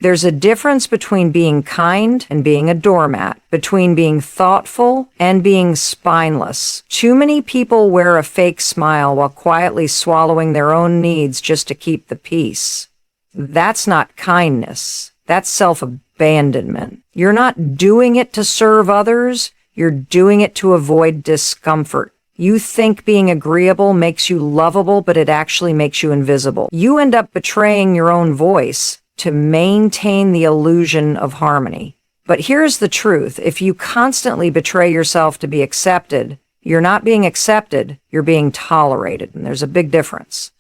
There's a difference between being kind and being a doormat, between being thoughtful and being spineless. Too many people wear a fake smile while quietly swallowing their own needs just to keep the peace. That's not kindness. That's self-abandonment. You're not doing it to serve others. You're doing it to avoid discomfort. You think being agreeable makes you lovable, but it actually makes you invisible. You end up betraying your own voice to maintain the illusion of harmony. But here's the truth. If you constantly betray yourself to be accepted, you're not being accepted, you're being tolerated. And there's a big difference.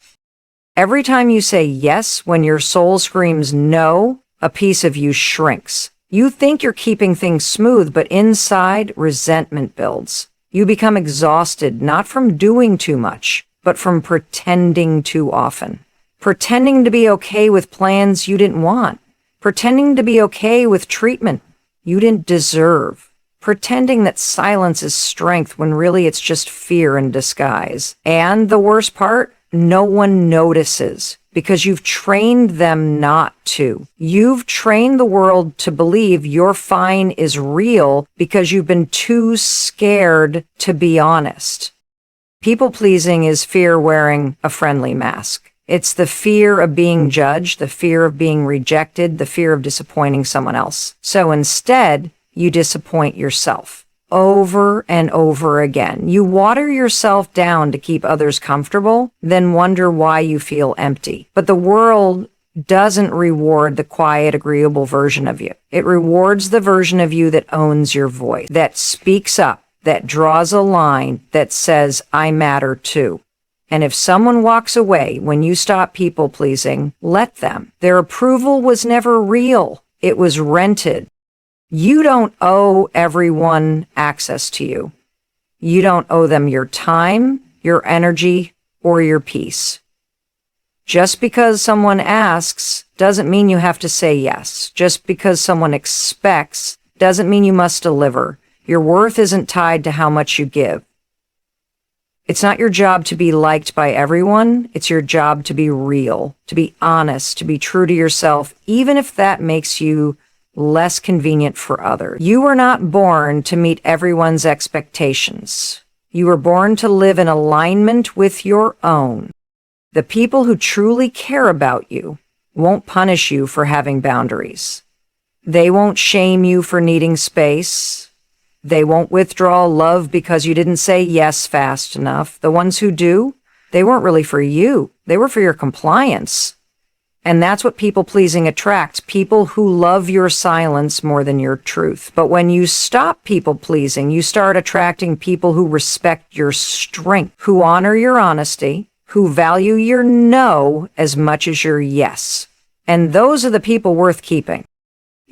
Every time you say yes when your soul screams no, a piece of you shrinks. You think you're keeping things smooth, but inside, resentment builds. You become exhausted, not from doing too much, but from pretending too often. Pretending to be okay with plans you didn't want. Pretending to be okay with treatment you didn't deserve. Pretending that silence is strength when really it's just fear in disguise. And the worst part, no one notices because you've trained them not to. You've trained the world to believe your fine is real because you've been too scared to be honest. People-pleasing is fear wearing a friendly mask. It's the fear of being judged, the fear of being rejected, the fear of disappointing someone else. So instead, you disappoint yourself over and over again. You water yourself down to keep others comfortable, then wonder why you feel empty. But the world doesn't reward the quiet, agreeable version of you. It rewards the version of you that owns your voice, that speaks up, that draws a line, that says, I matter too. And if someone walks away when you stop people-pleasing, let them. Their approval was never real. It was rented. You don't owe everyone access to you. You don't owe them your time, your energy, or your peace. Just because someone asks doesn't mean you have to say yes. Just because someone expects doesn't mean you must deliver. Your worth isn't tied to how much you give. It's not your job to be liked by everyone. It's your job to be real, to be honest, to be true to yourself, even if that makes you less convenient for others. You were not born to meet everyone's expectations. You were born to live in alignment with your own. The people who truly care about you won't punish you for having boundaries. They won't shame you for needing space. They won't withdraw love because you didn't say yes fast enough. The ones who do, they weren't really for you. They were for your compliance. And that's what people-pleasing attracts, people who love your silence more than your truth. But when you stop people-pleasing, you start attracting people who respect your strength, who honor your honesty, who value your no as much as your yes. And those are the people worth keeping.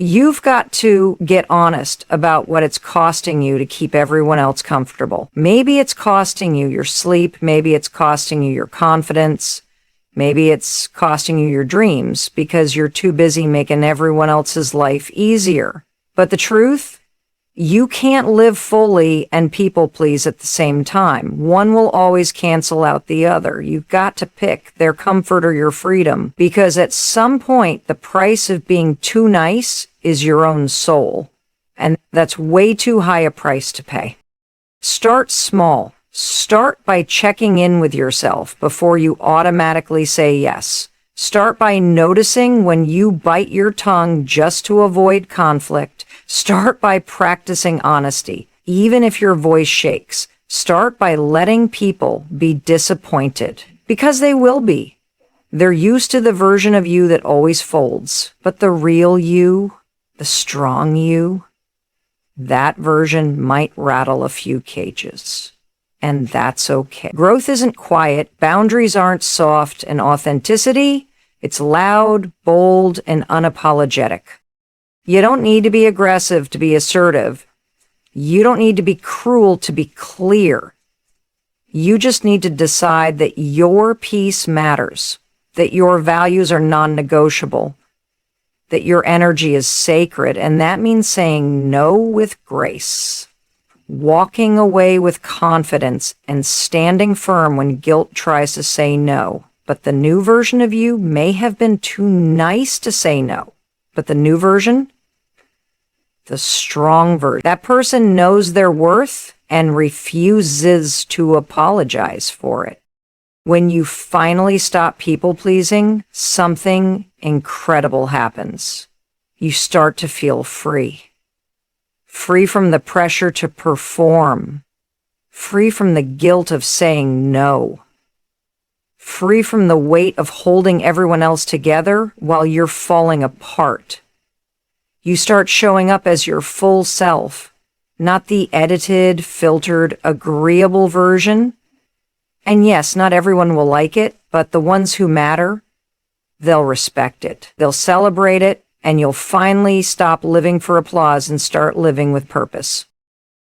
You've got to get honest about what it's costing you to keep everyone else comfortable. Maybe it's costing you your sleep. Maybe it's costing you your confidence. Maybe it's costing you your dreams because you're too busy making everyone else's life easier. But the truth, you can't live fully and people please at the same time. One will always cancel out the other. You've got to pick their comfort or your freedom, because at some point, the price of being too nice is your own soul. And that's way too high a price to pay. Start small. Start by checking in with yourself before you automatically say yes. Start by noticing when you bite your tongue just to avoid conflict. Start by practicing honesty, even if your voice shakes. Start by letting people be disappointed, because they will be. They're used to the version of you that always folds, but the real you, the strong you, that version might rattle a few cages. And that's okay. Growth isn't quiet, boundaries aren't soft, and authenticity, it's loud, bold, and unapologetic. You don't need to be aggressive to be assertive. You don't need to be cruel to be clear. You just need to decide that your peace matters, that your values are non-negotiable, that your energy is sacred, and that means saying no with grace, walking away with confidence, and standing firm when guilt tries to say no. But the new version of you may have been too nice to say no, But the new version, the strong version, that person knows their worth and refuses to apologize for it. When you finally stop people-pleasing, something incredible happens. You start to feel free. Free from the pressure to perform. Free from the guilt of saying no. Free from the weight of holding everyone else together while you're falling apart. You start showing up as your full self, not the edited, filtered, agreeable version. And yes, not everyone will like it, but the ones who matter, they'll respect it. They'll celebrate it, and you'll finally stop living for applause and start living with purpose.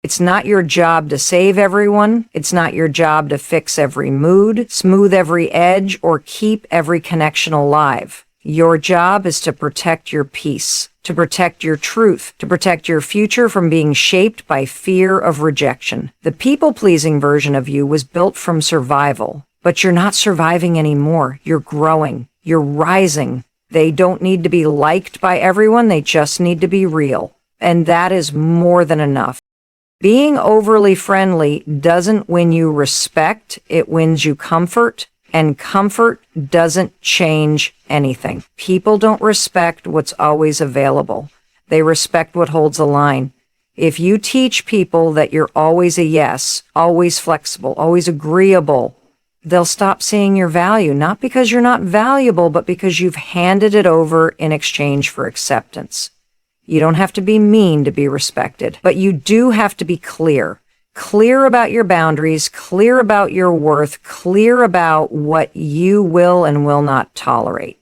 It's not your job to save everyone. It's not your job to fix every mood, smooth every edge, or keep every connection alive. Your job is to protect your peace, to protect your truth, to protect your future from being shaped by fear of rejection. The people-pleasing version of you was built from survival, but you're not surviving anymore. You're growing. You're rising. They don't need to be liked by everyone. They just need to be real. And that is more than enough. Being overly friendly doesn't win you respect. It wins you comfort. And comfort doesn't change anything. People don't respect what's always available. They respect what holds a line. If you teach people that you're always a yes, always flexible, always agreeable, they'll stop seeing your value, not because you're not valuable, but because you've handed it over in exchange for acceptance. You don't have to be mean to be respected, but you do have to be clear. Clear about your boundaries, clear about your worth, clear about what you will and will not tolerate.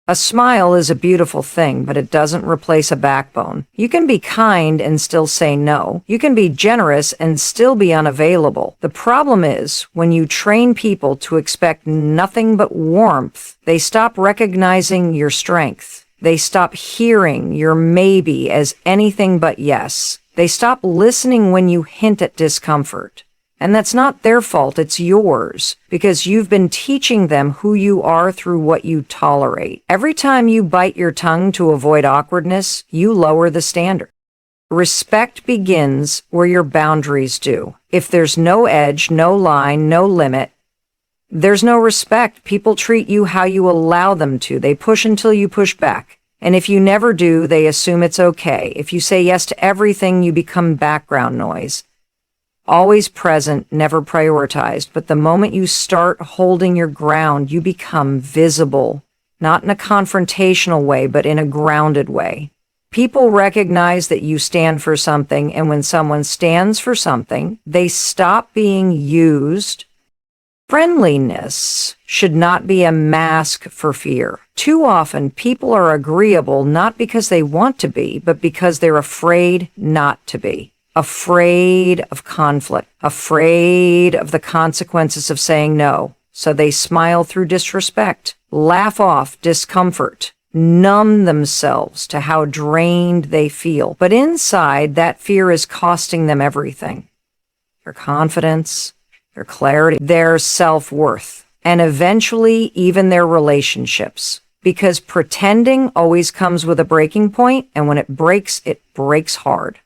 A smile is a beautiful thing, but it doesn't replace a backbone. You can be kind and still say no. You can be generous and still be unavailable. The problem is, when you train people to expect nothing but warmth, they stop recognizing your strength. They stop hearing your maybe as anything but yes. They stop listening when you hint at discomfort. And that's not their fault, it's yours, because you've been teaching them who you are through what you tolerate. Every time you bite your tongue to avoid awkwardness, you lower the standard. Respect begins where your boundaries do. If there's no edge, no line, no limit, there's no respect. People treat you how you allow them to. They push until you push back. And if you never do, they assume it's okay. If you say yes to everything, you become background noise. Always present, never prioritized. But the moment you start holding your ground, you become visible. Not in a confrontational way, but in a grounded way. People recognize that you stand for something, and when someone stands for something, they stop being used. Friendliness should not be a mask for fear. Too often, people are agreeable not because they want to be, but because they're afraid not to be. Afraid of conflict, afraid of the consequences of saying no. So they smile through disrespect, laugh off discomfort, numb themselves to how drained they feel. But inside, that fear is costing them everything. Their confidence, their clarity, their self-worth, and eventually even their relationships. Because pretending always comes with a breaking point, and when it breaks hard.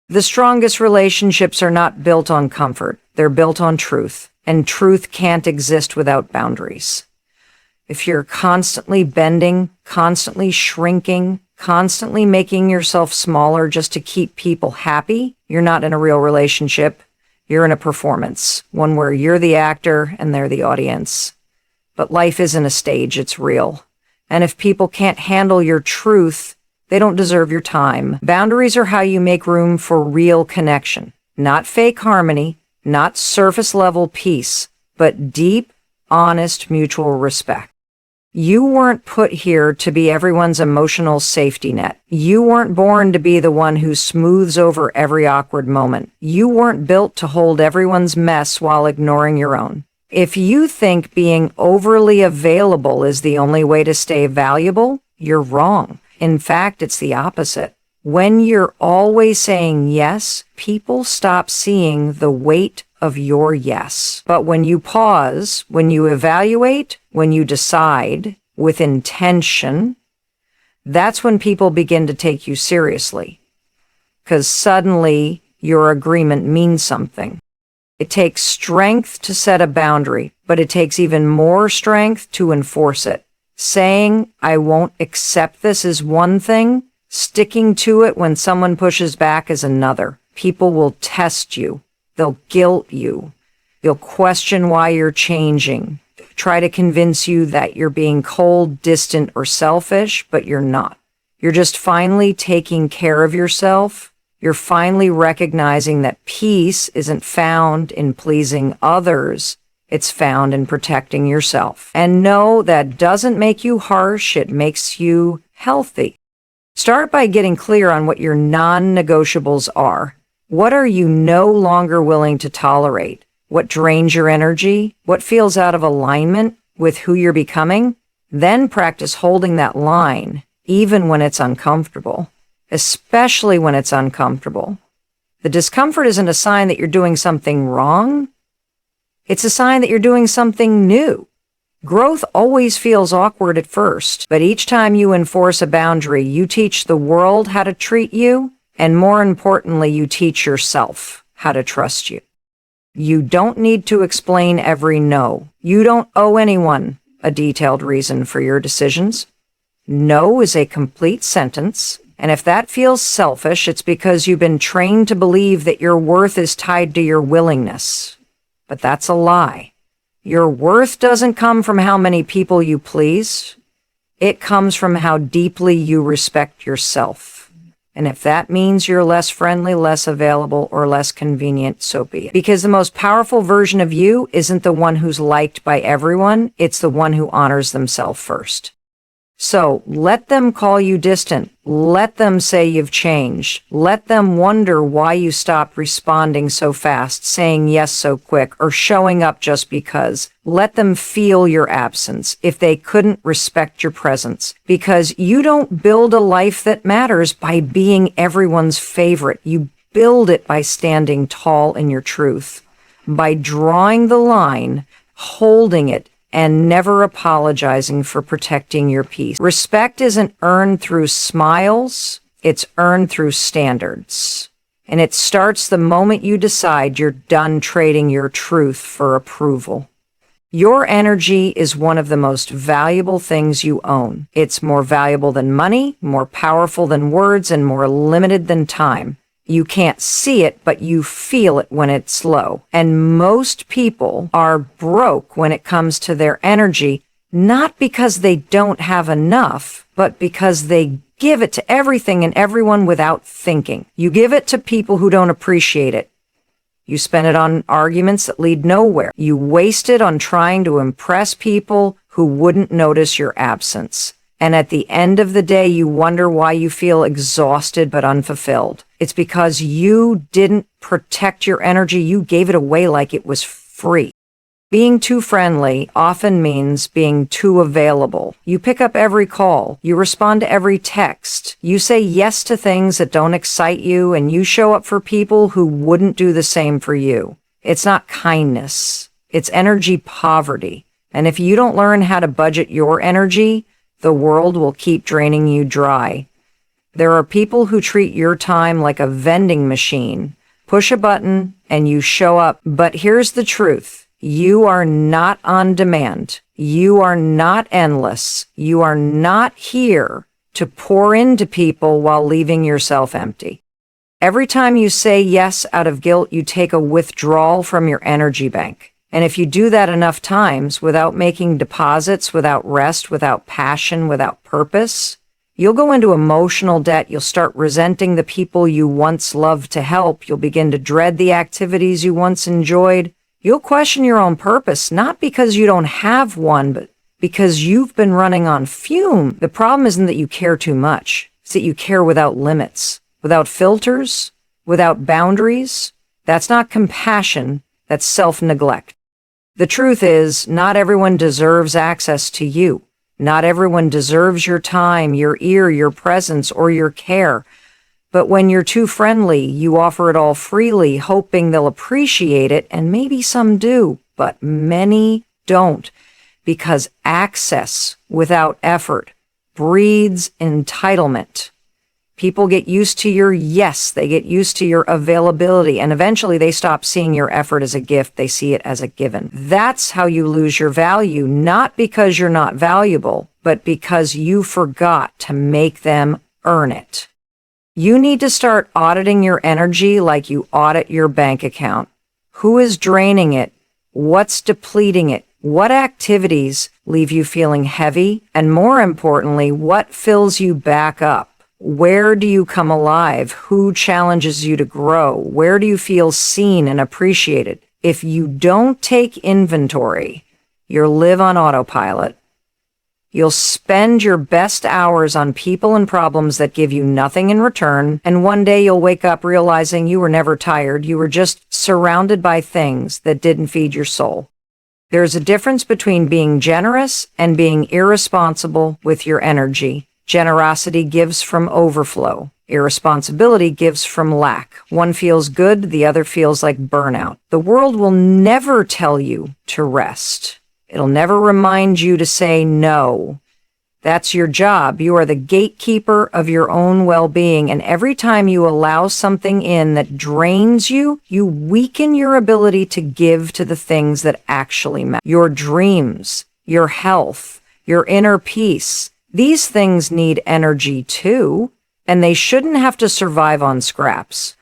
The strongest relationships are not built on comfort. They're built on truth, and truth can't exist without boundaries. If you're constantly bending, constantly shrinking, constantly making yourself smaller just to keep people happy, you're not in a real relationship. You're in a performance, one where you're the actor and they're the audience. But life isn't a stage, it's real. And if people can't handle your truth, they don't deserve your time. Boundaries are how you make room for real connection. Not fake harmony, not surface-level peace, but deep, honest, mutual respect. You weren't put here to be everyone's emotional safety net. You weren't born to be the one who smooths over every awkward moment. You weren't built to hold everyone's mess while ignoring your own. If you think being overly available is the only way to stay valuable, you're wrong. In fact, it's the opposite. When you're always saying yes, people stop seeing the weight of your yes. But when you pause, when you evaluate, when you decide with intention, That's when people begin to take you seriously, because suddenly your agreement means something. It takes strength to set a boundary, but it takes even more strength to enforce it. Saying, I won't accept this is one thing. Sticking to it when someone pushes back is another. People will test you. They'll guilt you. They'll question why you're changing. Try to convince you that you're being cold, distant, or selfish, but you're not. You're just finally taking care of yourself. You're finally recognizing that peace isn't found in pleasing others. It's found in protecting yourself. And no, that doesn't make you harsh. It makes you healthy. Start by getting clear on what your non-negotiables are. What are you no longer willing to tolerate? What drains your energy? What feels out of alignment with who you're becoming? Then practice holding that line, even when it's uncomfortable, especially when it's uncomfortable. The discomfort isn't a sign that you're doing something wrong. It's a sign that you're doing something new. Growth always feels awkward at first, but each time you enforce a boundary, you teach the world how to treat you, and more importantly, you teach yourself how to trust you. You don't need to explain every no. You don't owe anyone a detailed reason for your decisions. No is a complete sentence, and if that feels selfish, it's because you've been trained to believe that your worth is tied to your willingness. But that's a lie. Your worth doesn't come from how many people you please. It comes from how deeply you respect yourself. And if that means you're less friendly, less available, or less convenient, so be it. Because the most powerful version of you isn't the one who's liked by everyone. It's the one who honors themselves first. So let them call you distant. Let them say you've changed. Let them wonder why you stopped responding so fast, saying yes so quick, or showing up just because. Let them feel your absence if they couldn't respect your presence. Because you don't build a life that matters by being everyone's favorite. You build it by standing tall in your truth, by drawing the line, holding it, and never apologizing for protecting your peace. Respect isn't earned through smiles, it's earned through standards. And it starts the moment you decide you're done trading your truth for approval. Your energy is one of the most valuable things you own. It's more valuable than money, more powerful than words, and more limited than time. You can't see it, but you feel it when it's low. And most people are broke when it comes to their energy, not because they don't have enough, but because they give it to everything and everyone without thinking. You give it to people who don't appreciate it. You spend it on arguments that lead nowhere. You waste it on trying to impress people who wouldn't notice your absence. And at the end of the day, you wonder why you feel exhausted but unfulfilled. It's because you didn't protect your energy. You gave it away like it was free. Being too friendly often means being too available. You pick up every call. You respond to every text. You say yes to things that don't excite you, and you show up for people who wouldn't do the same for you. It's not kindness. It's energy poverty. And if you don't learn how to budget your energy, the world will keep draining you dry. There are people who treat your time like a vending machine. Push a button and you show up. But here's the truth. You are not on demand. You are not endless. You are not here to pour into people while leaving yourself empty. Every time you say yes out of guilt, you take a withdrawal from your energy bank. And if you do that enough times without making deposits, without rest, without passion, without purpose, you'll go into emotional debt. You'll start resenting the people you once loved to help. You'll begin to dread the activities you once enjoyed. You'll question your own purpose, not because you don't have one, but because you've been running on fume. The problem isn't that you care too much. It's that you care without limits, without filters, without boundaries. That's not compassion. That's self-neglect. The truth is, not everyone deserves access to you. Not everyone deserves your time, your ear, your presence, or your care. But when you're too friendly, you offer it all freely, hoping they'll appreciate it, and maybe some do, but many don't, because access without effort breeds entitlement. People get used to your yes, they get used to your availability, and eventually they stop seeing your effort as a gift, they see it as a given. That's how you lose your value, not because you're not valuable, but because you forgot to make them earn it. You need to start auditing your energy like you audit your bank account. Who is draining it? What's depleting it? What activities leave you feeling heavy? And more importantly, what fills you back up? Where do you come alive? Who challenges you to grow? Where do you feel seen and appreciated? If you don't take inventory, you'll live on autopilot. You'll spend your best hours on people and problems that give you nothing in return, and one day you'll wake up realizing you were never tired. You were just surrounded by things that didn't feed your soul. There's a difference between being generous and being irresponsible with your energy. Generosity gives from overflow. Irresponsibility gives from lack. One feels good, the other feels like burnout. The world will never tell you to rest. It'll never remind you to say no. That's your job. You are the gatekeeper of your own well-being, and every time you allow something in that drains you, you weaken your ability to give to the things that actually matter. Your dreams, your health, your inner peace. These things need energy too, and they shouldn't have to survive on scraps.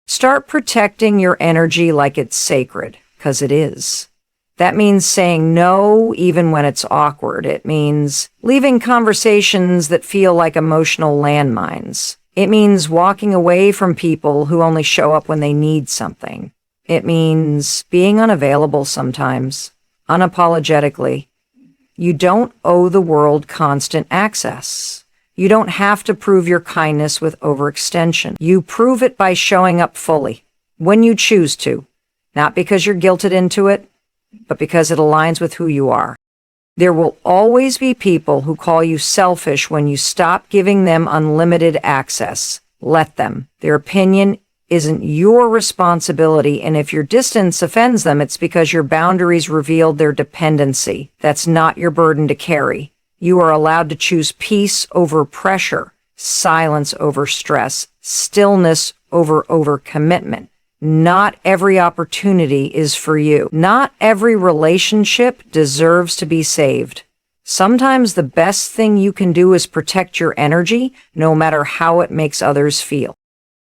Start protecting your energy like it's sacred, because it is. That means saying no even when it's awkward. It means leaving conversations that feel like emotional landmines. It means walking away from people who only show up when they need something. It means being unavailable sometimes, unapologetically. You don't owe the world constant access. You don't have to prove your kindness with overextension. You prove it by showing up fully, when you choose to, not because you're guilted into it, but because it aligns with who you are. There will always be people who call you selfish when you stop giving them unlimited access. Let them. Their opinion isn't your responsibility, and if your distance offends them, it's because your boundaries revealed their dependency. That's not your burden to carry. You are allowed to choose peace over pressure, silence over stress, stillness over overcommitment. Not every opportunity is for you. Not every relationship deserves to be saved. Sometimes the best thing you can do is protect your energy, no matter how it makes others feel.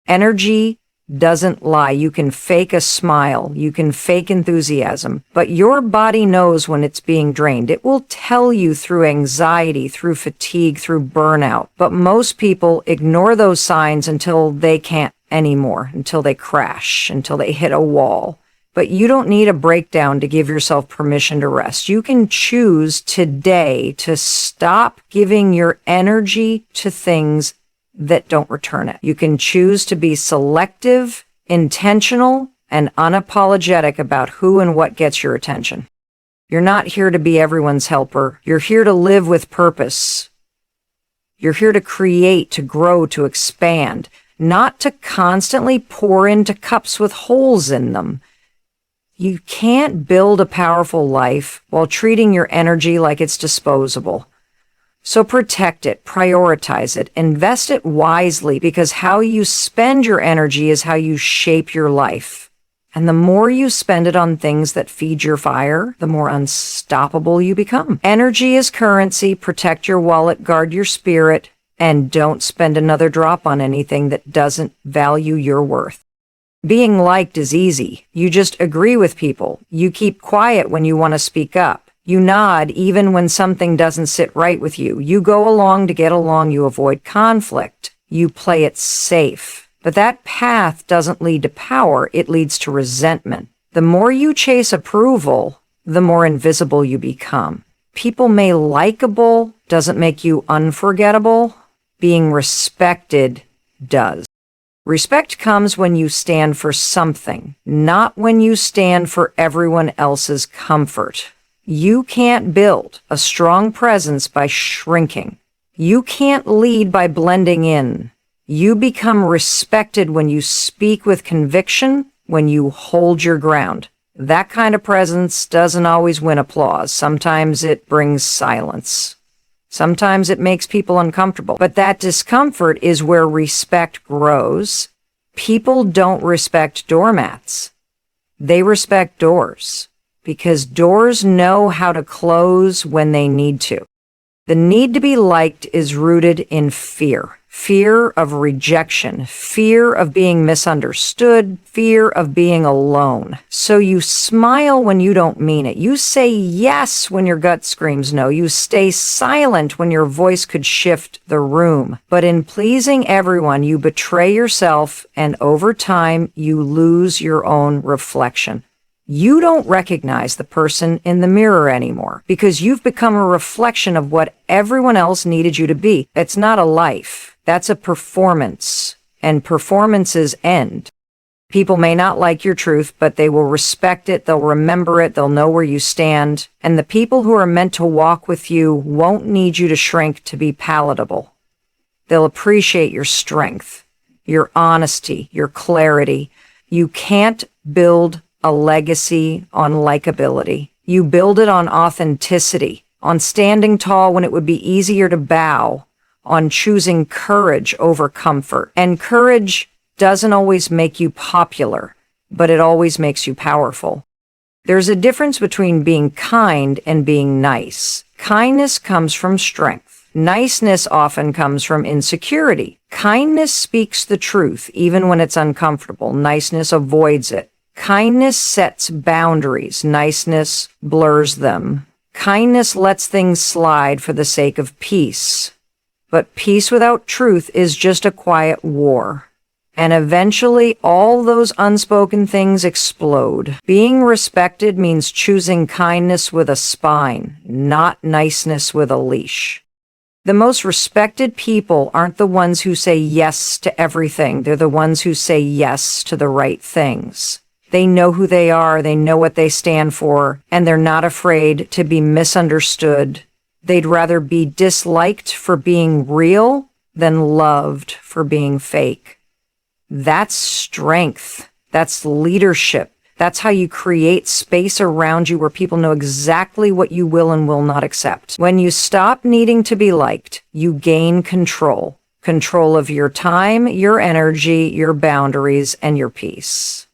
Energy doesn't lie. You can fake a smile, you can fake enthusiasm, but your body knows when it's being drained. It will tell you through anxiety, through fatigue, through burnout. But most people ignore those signs until they can't anymore, until they crash, until they hit a wall. But you don't need a breakdown to give yourself permission to rest. You can choose today to stop giving your energy to things that don't return it. You can choose to be selective, intentional, and unapologetic about who and what gets your attention. You're not here to be everyone's helper. You're here to live with purpose. You're here to create, to grow, to expand, not to constantly pour into cups with holes in them. You can't build a powerful life while treating your energy like it's disposable. So protect it, prioritize it, invest it wisely, because how you spend your energy is how you shape your life. And the more you spend it on things that feed your fire, the more unstoppable you become. Energy is currency. Protect your wallet, guard your spirit, and don't spend another drop on anything that doesn't value your worth. Being liked is easy. You just agree with people. You keep quiet when you want to speak up. You nod even when something doesn't sit right with you. You go along to get along. You avoid conflict. You play it safe. But that path doesn't lead to power. It leads to resentment. The more you chase approval, the more invisible you become. People may likable doesn't make you unforgettable. Being respected does. Respect comes when you stand for something, not when you stand for everyone else's comfort. You can't build a strong presence by shrinking. You can't lead by blending in. You become respected when you speak with conviction, when you hold your ground. That kind of presence doesn't always win applause. Sometimes it brings silence. Sometimes it makes people uncomfortable, but that discomfort is where respect grows. People don't respect doormats. They respect doors because doors know how to close when they need to. The need to be liked is rooted in fear. Fear of rejection, fear of being misunderstood, fear of being alone. So you smile when you don't mean it. You say yes when your gut screams no. You stay silent when your voice could shift the room. But in pleasing everyone, you betray yourself, and over time, you lose your own reflection. You don't recognize the person in the mirror anymore because you've become a reflection of what everyone else needed you to be. It's not a life. That's a performance, and performances end. People may not like your truth, but they will respect it, they'll remember it, they'll know where you stand, and the people who are meant to walk with you won't need you to shrink to be palatable. They'll appreciate your strength, your honesty, your clarity. You can't build a legacy on likability. You build it on authenticity, on standing tall when it would be easier to bow, on choosing courage over comfort. And courage doesn't always make you popular, but it always makes you powerful. There's a difference between being kind and being nice. Kindness comes from strength. Niceness often comes from insecurity. Kindness speaks the truth, even when it's uncomfortable. Niceness avoids it. Kindness sets boundaries. Niceness blurs them. Kindness lets things slide for the sake of peace. But peace without truth is just a quiet war. And eventually, all those unspoken things explode. Being respected means choosing kindness with a spine, not niceness with a leash. The most respected people aren't the ones who say yes to everything. They're the ones who say yes to the right things. They know who they are, they know what they stand for, and they're not afraid to be misunderstood. They'd rather be disliked for being real than loved for being fake. That's strength. That's leadership. That's how you create space around you where people know exactly what you will and will not accept. When you stop needing to be liked, you gain control. Control of your time, your energy, your boundaries, and your peace.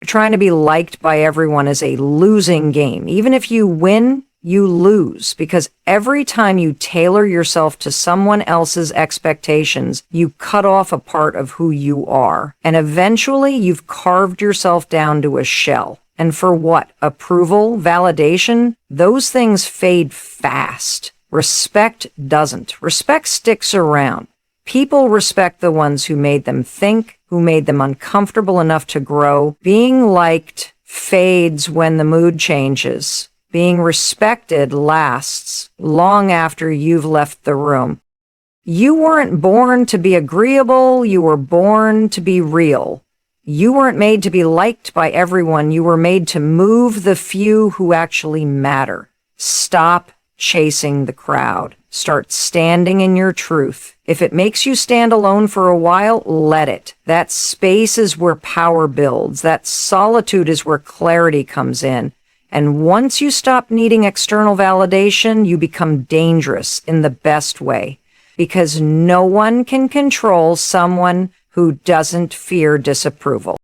Trying to be liked by everyone is a losing game. Even if you win, you lose, because every time you tailor yourself to someone else's expectations, you cut off a part of who you are. And eventually you've carved yourself down to a shell. And for what? Approval? Validation? Those things fade fast. Respect doesn't. Respect sticks around. People respect the ones who made them think, who made them uncomfortable enough to grow. Being liked fades when the mood changes. Being respected lasts long after you've left the room. You weren't born to be agreeable, you were born to be real. You weren't made to be liked by everyone, you were made to move the few who actually matter. Stop chasing the crowd. Start standing in your truth. If it makes you stand alone for a while, let it. That space is where power builds. That solitude is where clarity comes in. And once you stop needing external validation, you become dangerous in the best way, because no one can control someone who doesn't fear disapproval.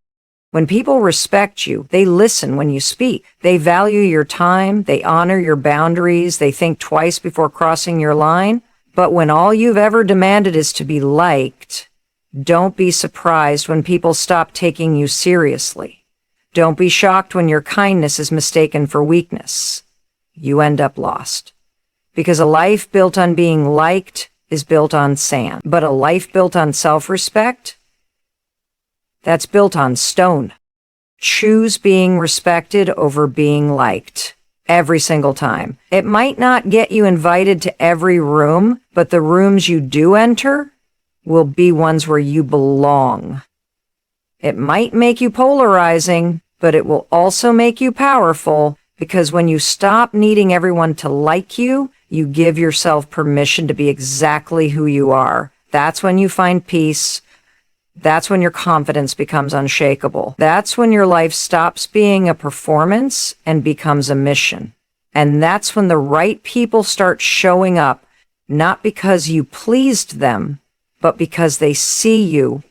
When people respect you, they listen when you speak. They value your time, they honor your boundaries, they think twice before crossing your line. But when all you've ever demanded is to be liked, don't be surprised when people stop taking you seriously. Don't be shocked when your kindness is mistaken for weakness. You end up lost. Because a life built on being liked is built on sand. But a life built on self-respect, that's built on stone. Choose being respected over being liked. Every single time. It might not get you invited to every room, but the rooms you do enter will be ones where you belong. It might make you polarizing, but it will also make you powerful, because when you stop needing everyone to like you, you give yourself permission to be exactly who you are. That's when you find peace. That's when your confidence becomes unshakable. That's when your life stops being a performance and becomes a mission. And that's when the right people start showing up, not because you pleased them, but because they see you